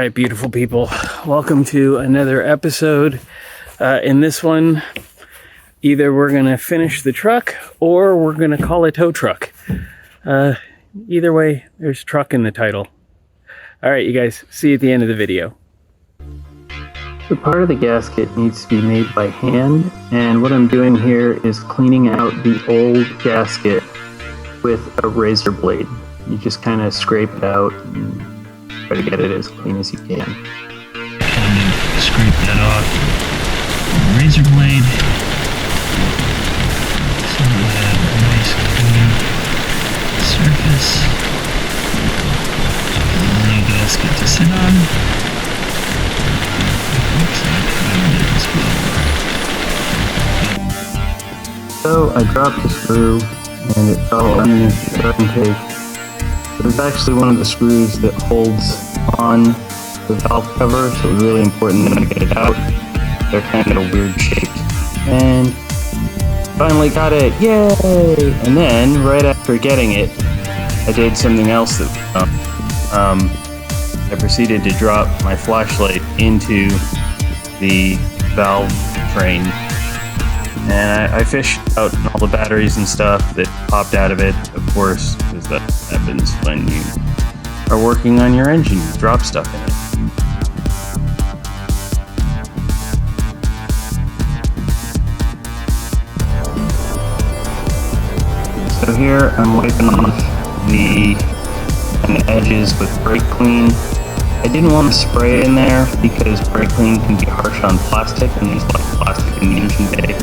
right, beautiful people. Welcome to another episode. In this one, either we're going to finish the truck or we're going to call a tow truck. Either way, there's truck in the title. All right, you guys, see you at the end of the video. The part of the gasket needs to be made by hand, and what I'm doing here is cleaning out the old gasket with a razor blade. You just kind of scrape it out and try to get it as clean as you can. Scrape that off with a razor blade so we have a nice clean surface for the new gasket to sit on. Looks like I did as well. So I dropped the screw and it fell underneath the air intake. It was actually one of the screws that holds on the valve cover, so it was really important that I get it out. They're kind of weird shaped. And finally got it, yay! And then, right after getting it, I did something else that I proceeded to drop my flashlight into the valve train. And I fished out all the batteries and stuff that popped out of it, of course, because that happens when you are working on your engine. You drop stuff in it. So here I'm wiping off the edges with brake clean. I didn't want to spray it in there because brake clean can be harsh on plastic, and there's a lot of plastic in the engine bay.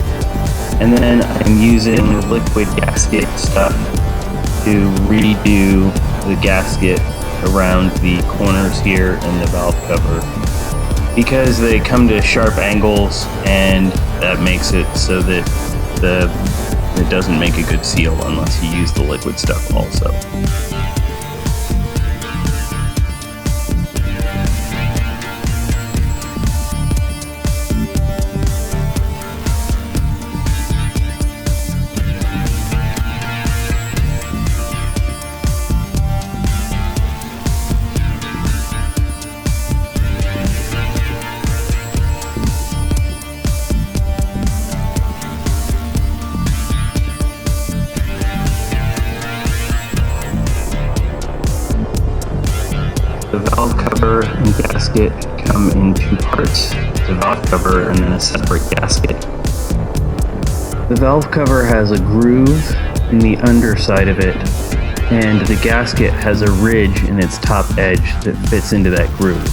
And then I'm using liquid gasket stuff to redo the gasket around the corners here and the valve cover, because they come to sharp angles, and that makes it so that it doesn't make a good seal unless you use the liquid stuff also. The valve cover and gasket come in two parts, the valve cover and then a separate gasket. The valve cover has a groove in the underside of it, and the gasket has a ridge in its top edge that fits into that groove.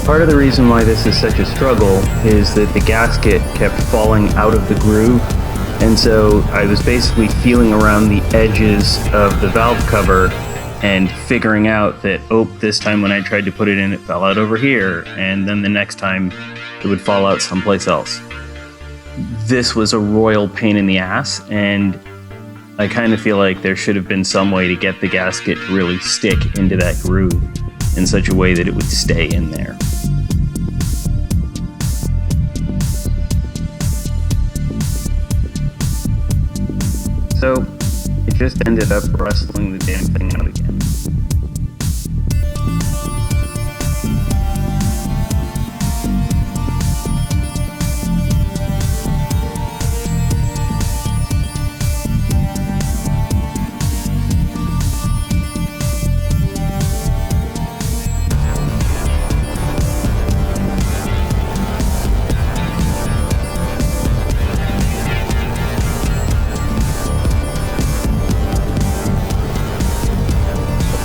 Part of the reason why this is such a struggle is that the gasket kept falling out of the groove, and so I was basically feeling around the edges of the valve cover and figuring out that, oh, this time when I tried to put it in, it fell out over here, and then the next time it would fall out someplace else. This was a royal pain in the ass, and I kind of feel like there should have been some way to get the gasket to really stick into that groove in such a way that it would stay in there. So it just ended up wrestling the damn thing out again.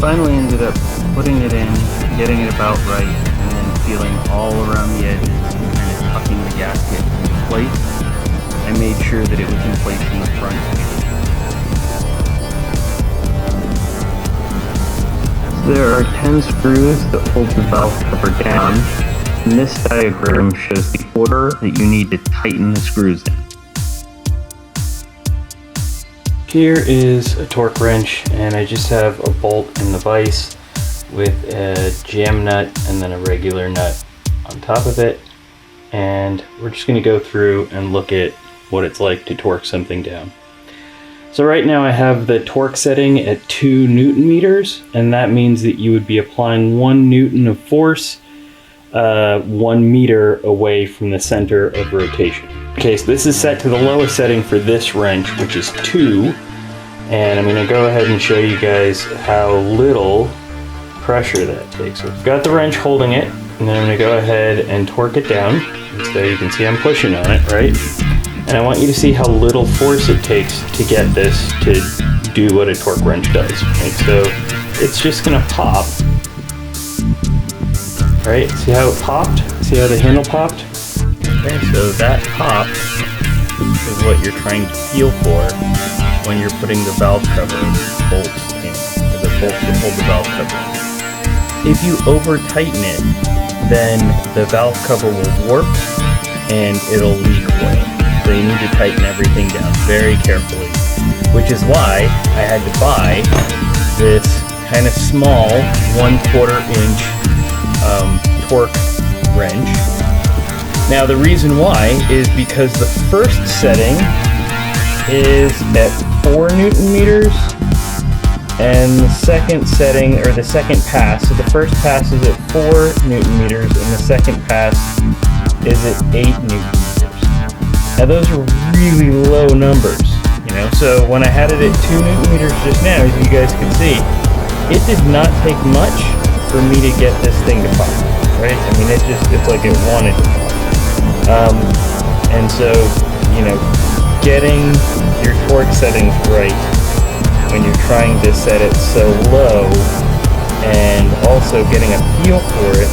Finally ended up putting it in, getting it about right, and then feeling all around the edges and kind of tucking the gasket into place. I made sure that it was in place in the front. There are 10 screws that hold the valve cover down, and this diagram shows the order that you need to tighten the screws in. Here is a torque wrench, and I just have a bolt in the vise with a jam nut and then a regular nut on top of it. And we're just going to go through and look at what it's like to torque something down. So right now I have the torque setting at 2 Newton meters, and that means that you would be applying 1 Newton of force 1 meter away from the center of rotation. Okay, so this is set to the lowest setting for this wrench, which is 2, and I'm going to go ahead and show you guys how little pressure that takes. So I've got the wrench holding it, and then I'm going to go ahead and torque it down. And so you can see I'm pushing on it, right? And I want you to see how little force it takes to get this to do what a torque wrench does, right? So it's just going to pop, right? See how it popped? See how the handle popped? Okay, so that pop is what you're trying to feel for when you're putting the valve cover bolts in, or the bolts that hold the valve cover in. If you over tighten it, then the valve cover will warp and it'll leak oil. So you need to tighten everything down very carefully, which is why I had to buy this kind of small 1/4 inch torque wrench. Now the reason why is because the first setting is at 4 Newton meters, and the second setting, or the second pass, so the first pass is at 4 Newton meters, and the second pass is at 8 Newton meters. Now those are really low numbers, you know, so when I had it at 2 Newton meters just now, as you guys can see, it did not take much for me to get this thing to pop, right? I mean, it's like it wanted to pop. And so, you know, getting your torque settings right when you're trying to set it so low, and also getting a feel for it.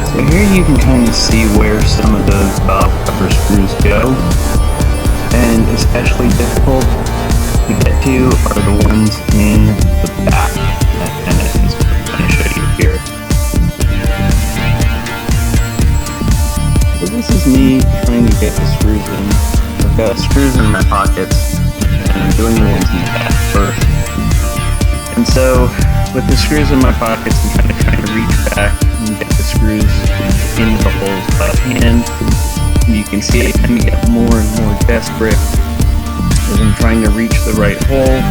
So here you can kind of see where some of those valve cover screws go, and especially difficult to get to are the ones in the back, and I'm going to show you here. So this is me trying to get the screws in. I've got screws in my pockets, and I'm doing the ones in the back first. And so, with the screws in my pockets, I'm kind of trying to reach back and get the screws into the holes by hand. And you can see it kind of get more and more desperate as I'm trying to reach the right hole.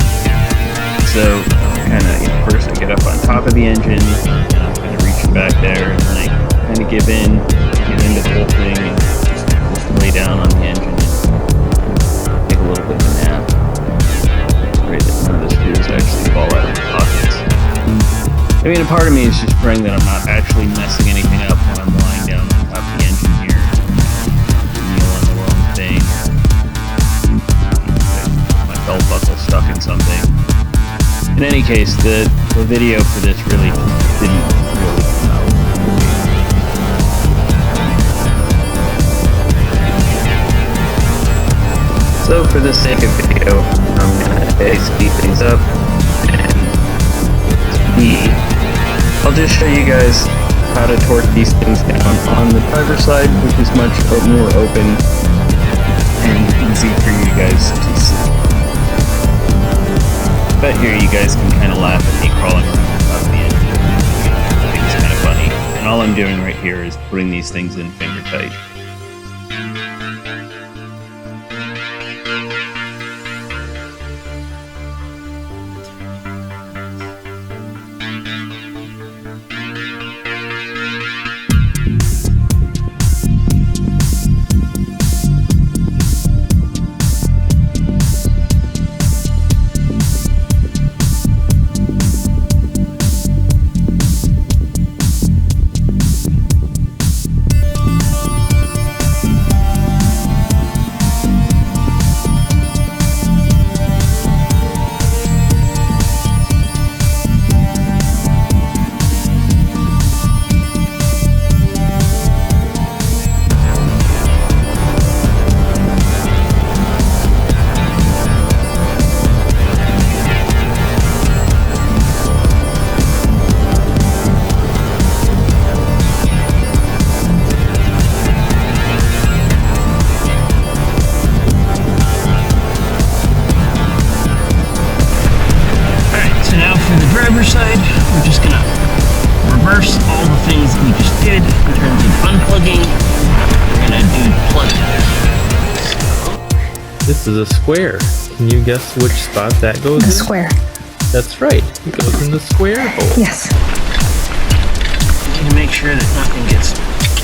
So, kind of, you know, first I get up on top of the engine, and I'm kind of reaching back there, and then I kind of give in, get into the whole thing, and just lay down on the engine and take a little bit of a nap. Right, that none of the screws actually fall out of the pockets. I mean, a part of me is just praying that I'm not actually messing anything up when I'm lying down on top of the engine here, kneel on the wrong thing, or my belt buckle stuck in something. In any case, the video for this really didn't really come out. So for the sake of video, I'm going to speed things up, and I'll just show you guys how to torque these things down on the driver's side, which is much more open and easy for you guys to see. But here you guys can kind of laugh at me crawling around on top of the engine. I think it's kind of funny. And all I'm doing right here is putting these things in finger tight. driver's side, we're just gonna reverse all the things we just did in terms of unplugging. We're gonna do plug. This is a square. Can you guess which spot that goes in? The square. That's right. It goes in the square hole. Yes. We need to make sure that nothing gets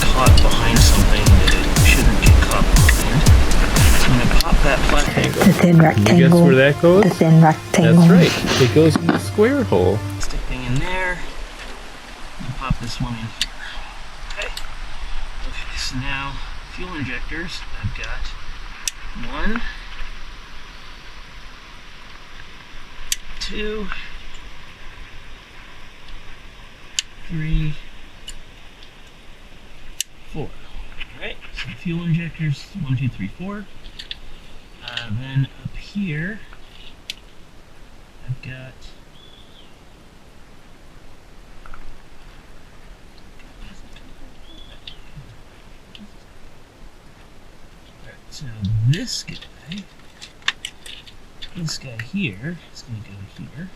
caught behind something that it shouldn't get caught behind. So I'm gonna pop that plastic. The thin rectangle. Can you guess where that goes? The thin rectangle. That's right. It goes in the square hole. Stick thing in there. And pop this one in here. Okay. Okay, so now fuel injectors. I've got 1, 2, 3, 4. Alright, so fuel injectors 1, 2, 3, 4. Then up here, I've got so this guy here is going to go here.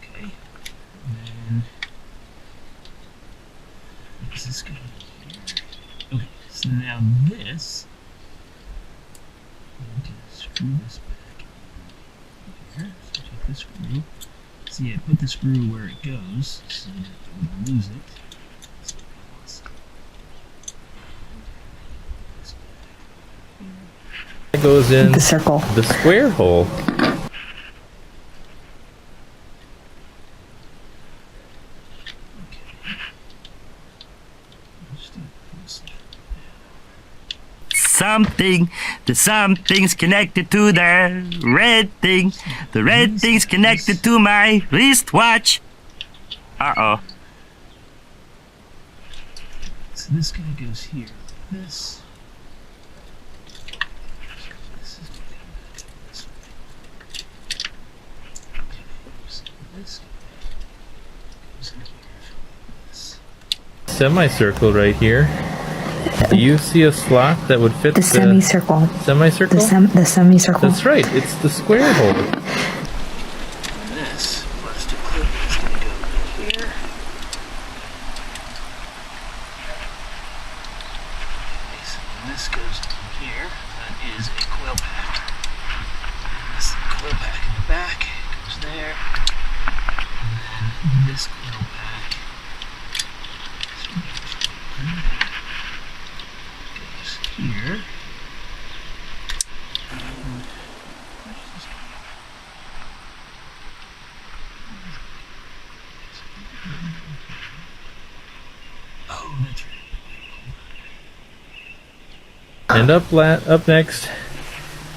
Okay. And then this is going here. Okay, so now this, I'm going to screw this back here. So take the screw. See, I put the screw where it goes so that I don't lose it. It goes in The circle. the square hole. Something's connected to the red thing. The red thing's connected to my wristwatch. Uh-oh. So this guy goes here. This. This is going to come back up this way. Okay, so this guy goes in here. This. Semicircle right here. Do you see a slot that would fit The semicircle. semicircle? The semicircle. That's right. It's the square hole. And this plastic clip is going to go here. Okay, so when this goes in here, that is a coil pack. This coil pack in the back goes there. And then this coil pack goes here. Oh, that's right. And up next,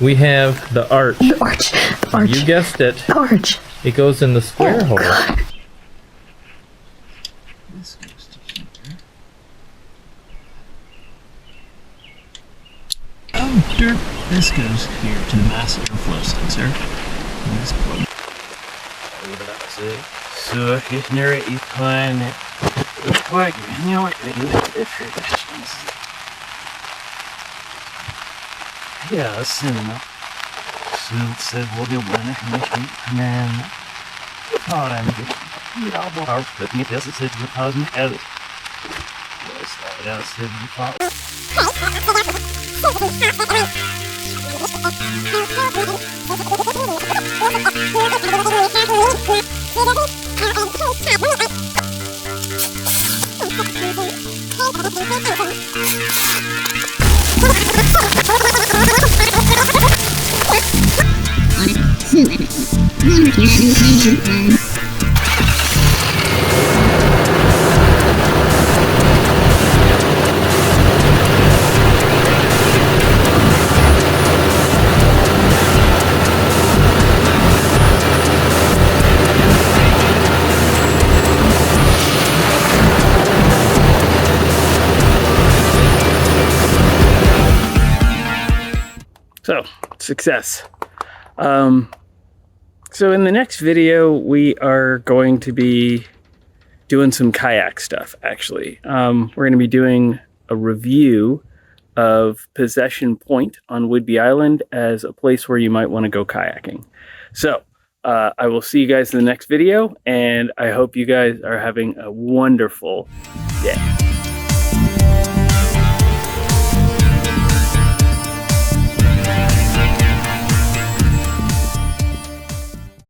we have the arch. The arch. The arch. You guessed it. The arch. It goes in the square hole. God. This goes to here. Oh, derp. This goes here to the mass airflow sensor. And this plug. So here you find it. Plug. You know what? Ja, syna. Slutet både jobbene men har en ja, bare avslutt mitt jeg sitter med tar den el. Jeg sitter med tar. So, success. So in the next video, we are going to be doing some kayak stuff, actually. We're going to be doing a review of Possession Point on Whidbey Island as a place where you might want to go kayaking. So I will see you guys in the next video, and I hope you guys are having a wonderful day.